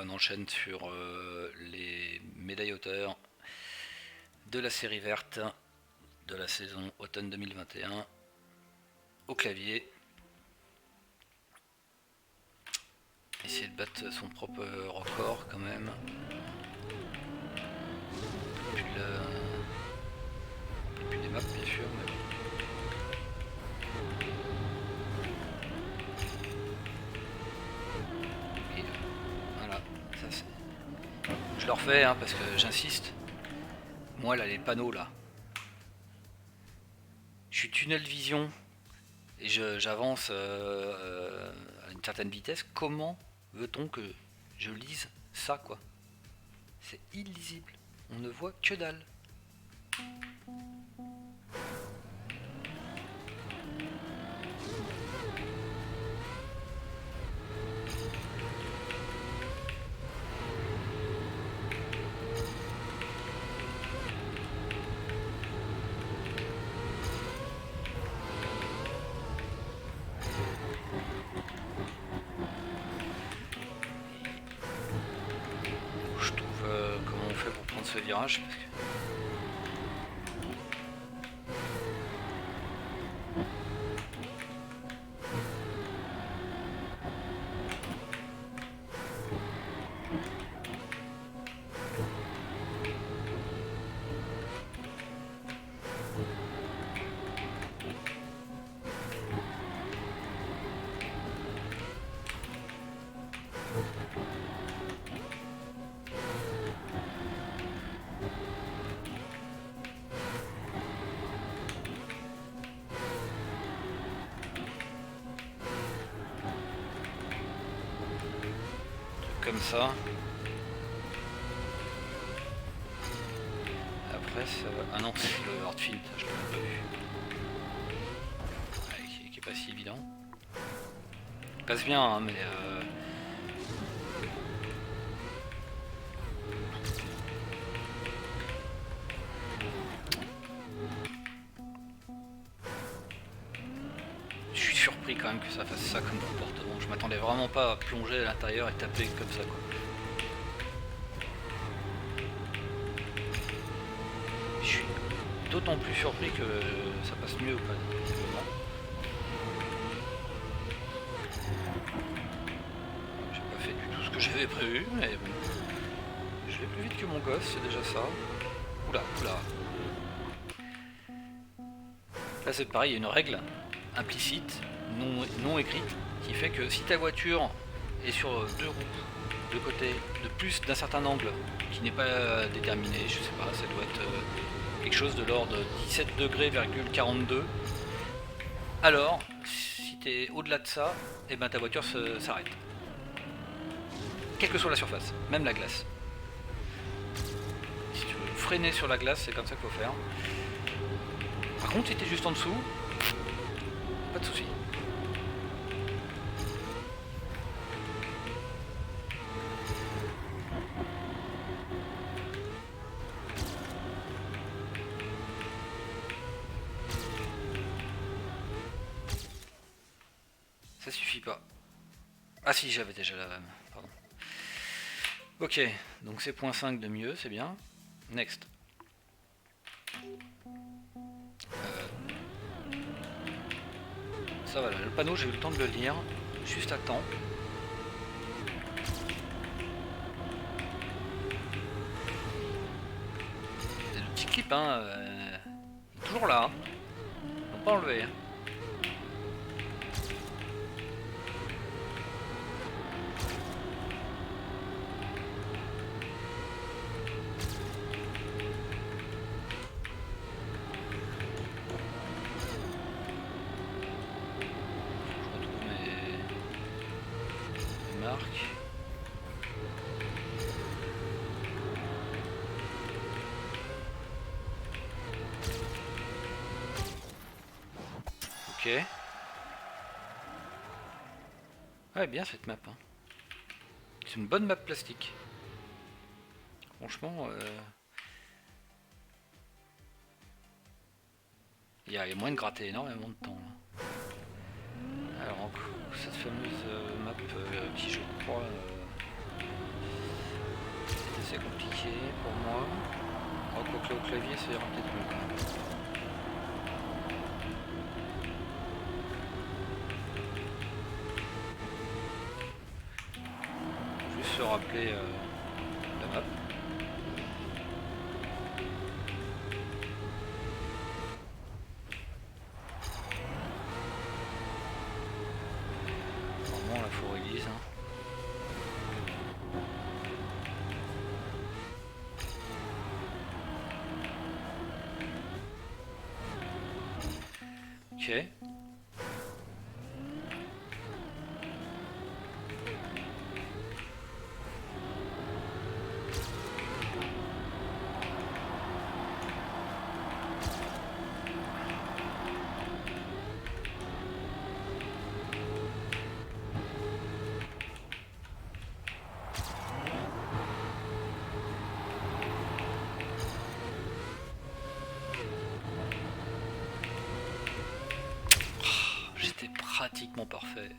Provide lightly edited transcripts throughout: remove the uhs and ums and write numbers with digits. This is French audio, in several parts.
on enchaîne sur les médailles auteurs de la série verte de la saison automne 2021 au clavier. Essayer de battre son propre record quand même. Puis les maps bien sûr, mais bon. Et voilà, ça c'est. Je le refais hein, parce que j'insiste. Moi là les panneaux là. Je suis tunnel vision et j'avance à une certaine vitesse. Comment veut-on que je lise ça quoi? C'est illisible. On ne voit que dalle. Je trouve comment on fait pour prendre ce virage parce que... comme ça. Après ça va... Ah non, c'est le hardfint, je l'ai pas vu. Ouais, qui est pas si évident. Il passe bien, hein, mais... Je suis surpris quand même que ça fasse ça comme comportement. Je m'attendais vraiment pas à plonger à l'intérieur et taper comme ça quoi. Je suis d'autant plus surpris que ça passe mieux pas visiblement. J'ai pas fait du tout ce que j'avais prévu, mais bon. Je vais plus vite que mon gosse, c'est déjà ça. Oula, oula. Là c'est pareil, il y a une règle implicite, non écrite, qui fait que si ta voiture est sur deux roues de côté, de plus d'un certain angle, qui n'est pas déterminé, je sais pas, ça doit être quelque chose de l'ordre de 17 degrés,42, alors si tu es au-delà de ça, et ben ta voiture s'arrête. Quelle que soit la surface, même la glace. Si tu veux freiner sur la glace, c'est comme ça qu'il faut faire. Par contre, si tu es juste en dessous, pas de soucis. Ça suffit pas. Ah si, j'avais déjà la... Pardon. Ok, donc c'est .5 de mieux, c'est bien. Next. Ça va, le panneau, j'ai eu le temps de le lire. Juste à temps. C'est le petit clip, hein. Toujours là. Hein. Faut pas enlever. Hein. Ok. Ouais, bien cette map. Hein. C'est une bonne map plastique. Franchement, il y a moyen de gratter énormément de temps. Là. Alors, cette fameuse map qui, je crois, pour moi. Oh, quoique là au clavier, ça ira peut-être mieux quand même. Juste se rappeler la map. Vraiment la forêt église. Hein. Ok. J'étais pratiquement parfait.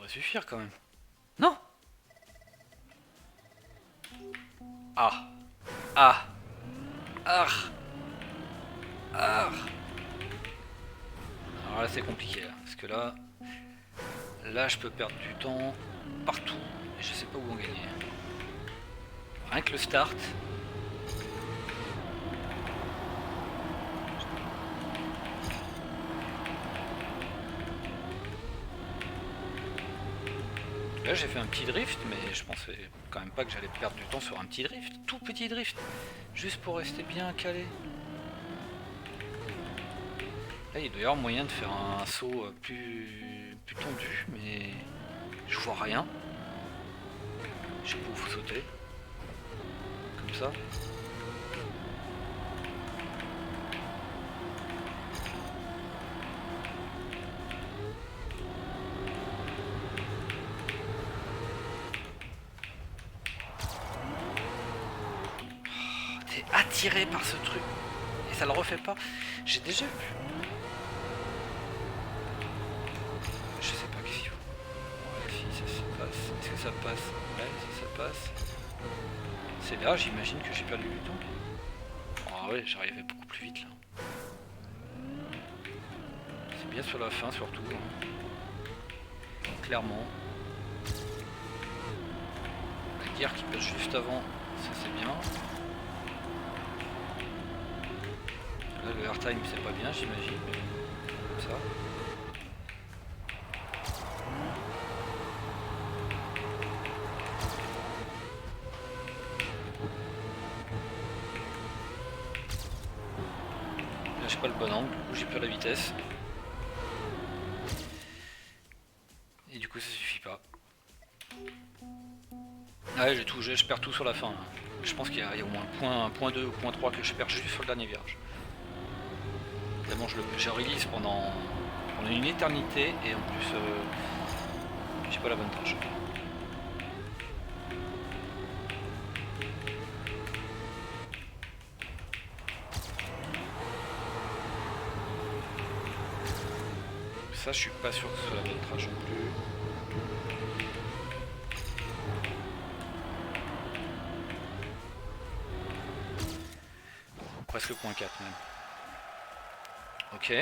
Suffire quand même. Non. Ah. Ah. Ah. Ah. Alors là c'est compliqué là, parce que là je peux perdre du temps partout et je sais pas où en gagner. Rien que le start. Là j'ai fait un petit drift, mais je pensais quand même pas que j'allais perdre du temps sur un petit drift, tout petit drift, juste pour rester bien calé. Là il doit y avoir moyen de faire un saut plus tendu, mais je vois rien. Je sais pas où faut sauter. Comme ça. Attiré par ce truc et ça le refait pas. J'ai déjà vu. Je sais pas qu'est-ce qu'il faut. Ouais, si ça se passe. Est-ce que ça passe? Ouais, si ça passe. C'est là, j'imagine que j'ai perdu du temps. Ah ouais, j'arrivais beaucoup plus vite là. C'est bien sur la fin surtout. Hein. Clairement. La guerre qui passe juste avant, ça c'est bien. Là, le airtime c'est pas bien, j'imagine, mais comme ça. Là, j'ai pas le bon angle, du coup j'ai perdu la vitesse. Et du coup, ça suffit pas. Ah ouais, je perds tout sur la fin. Là. Je pense qu'il y a au moins un point 2 ou point 3 que je perds juste sur le dernier virage. Tellement j'ai release pendant une éternité et en plus j'ai pas la bonne tâche. Ça je suis pas sûr que ce soit la bonne tâche non plus. Presque point 4 même. Ok.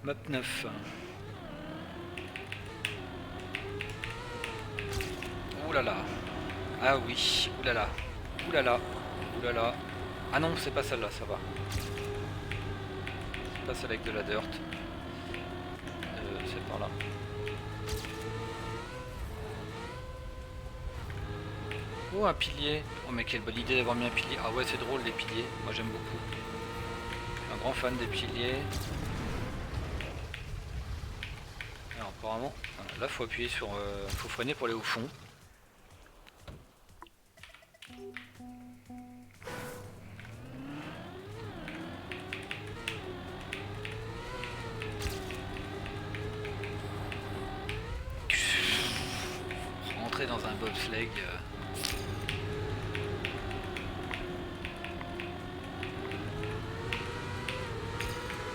Map 9. Ouh là là. Ah oui. Ouh là là. Ouh là là. Ouh là là. Ah non, c'est pas celle-là, ça va. C'est pas celle avec de la dirt. C'est par là. Oh, un pilier. Oh mais quelle bonne idée d'avoir mis un pilier. Ah ouais, c'est drôle les piliers. Moi j'aime beaucoup. grand fan des piliers. Alors apparemment, voilà, là faut appuyer sur, faut freiner pour aller au fond. Rentrer dans un bobsleigh.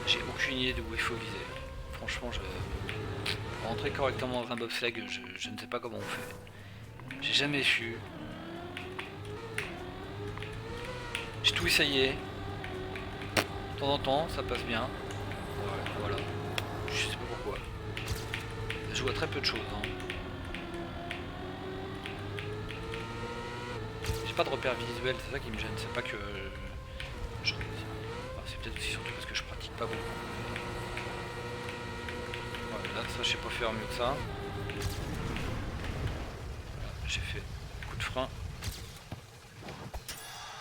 J'ai aucune idée d'où il faut viser. Franchement, pour rentrer correctement dans un bobsleigh, je ne sais pas comment on fait. J'ai jamais su. J'ai tout essayé. De temps en temps, ça passe bien. Ouais, voilà. Je sais pas pourquoi. Je vois très peu de choses. Hein. J'ai pas de repères visuels, c'est ça qui me gêne. C'est pas que c'est peut-être aussi surtout parce que je pratique pas beaucoup. Voilà, ça je sais pas faire mieux que ça. Voilà, j'ai fait coup de frein.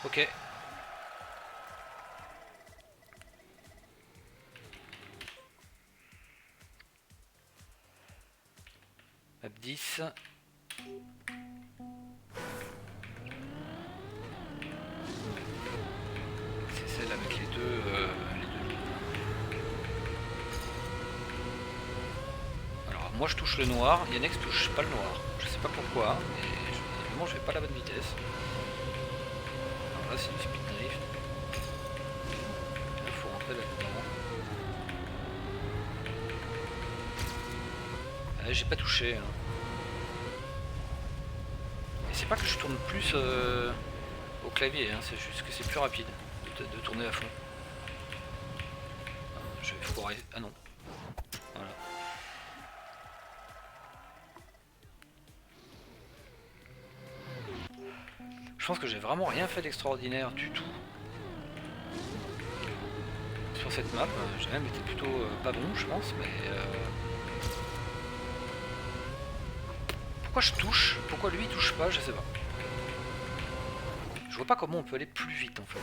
Ok. Map 10. C'est celle avec les deux lignes. Alors moi je touche le noir, Yannex touche pas le noir. Je sais pas pourquoi, mais évidemment je vais pas à la bonne vitesse. Alors là c'est du speed drift. Il faut rentrer là-dedans. J'ai pas touché. Hein. Et c'est pas que je tourne plus au clavier, hein, c'est juste que c'est plus rapide de tourner à fond. Je vais foirer. Ah non. Voilà. Je pense que j'ai vraiment rien fait d'extraordinaire du tout sur cette map. J'ai même été plutôt pas bon, je pense, mais. Pourquoi je touche? Pourquoi lui touche pas? Je sais pas. Je vois pas comment on peut aller plus vite en fait.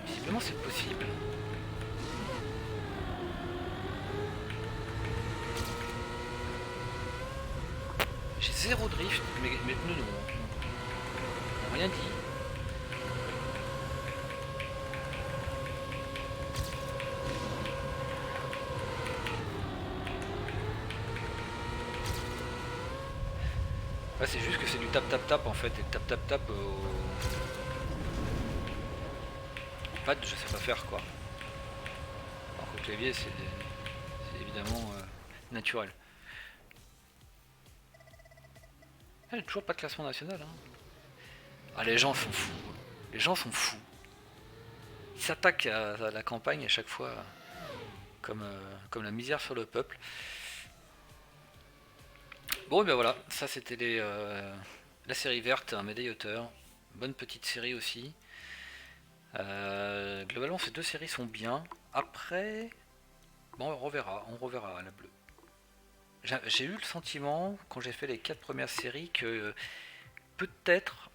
Visiblement c'est possible. J'ai zéro drift, mais mes pneus n'ont rien dit. Là c'est juste que c'est du tap tap tap en fait, et tap tap tap au pad je sais pas faire quoi. Alors qu'au clavier c'est évidemment naturel. Ah, j'ai toujours pas de classement national. Hein. Ah les gens sont fous. Les gens sont fous. Ils s'attaquent à la campagne à chaque fois comme la misère sur le peuple. Bon, et ben voilà, ça c'était la série verte, un médailloteur. Bonne petite série aussi. Globalement, ces deux séries sont bien. Après, bon, on reverra la bleue. J'ai eu le sentiment, quand j'ai fait les 4 premières séries, que peut-être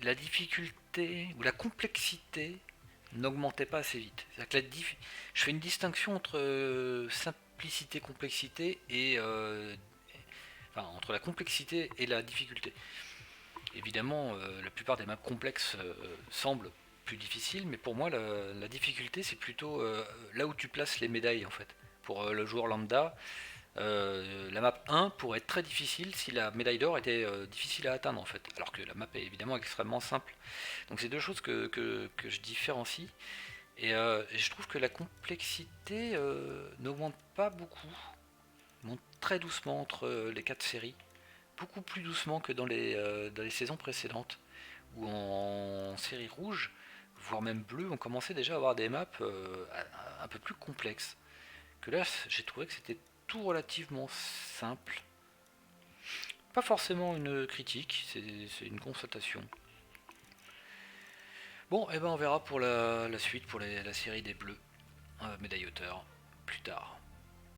la difficulté ou la complexité n'augmentait pas assez vite. C'est-à-dire que je fais une distinction entre simplicité, complexité et enfin, entre la complexité et la difficulté. Évidemment, la plupart des maps complexes semblent plus difficiles, mais pour moi, la difficulté, c'est plutôt là où tu places les médailles, en fait. Pour le joueur lambda, la map 1 pourrait être très difficile si la médaille d'or était difficile à atteindre, en fait. Alors que la map est évidemment extrêmement simple. Donc c'est deux choses que je différencie. Et je trouve que la complexité n'augmente pas beaucoup. Elle monte très doucement entre les 4 séries. Beaucoup plus doucement que dans les saisons précédentes, où en série rouge, voire même bleue, on commençait déjà à avoir des maps un peu plus complexes. Que là, j'ai trouvé que c'était tout relativement simple. Pas forcément une critique, c'est une constatation. Bon, et ben on verra pour la suite, pour la série des bleus, médaille auteur, plus tard.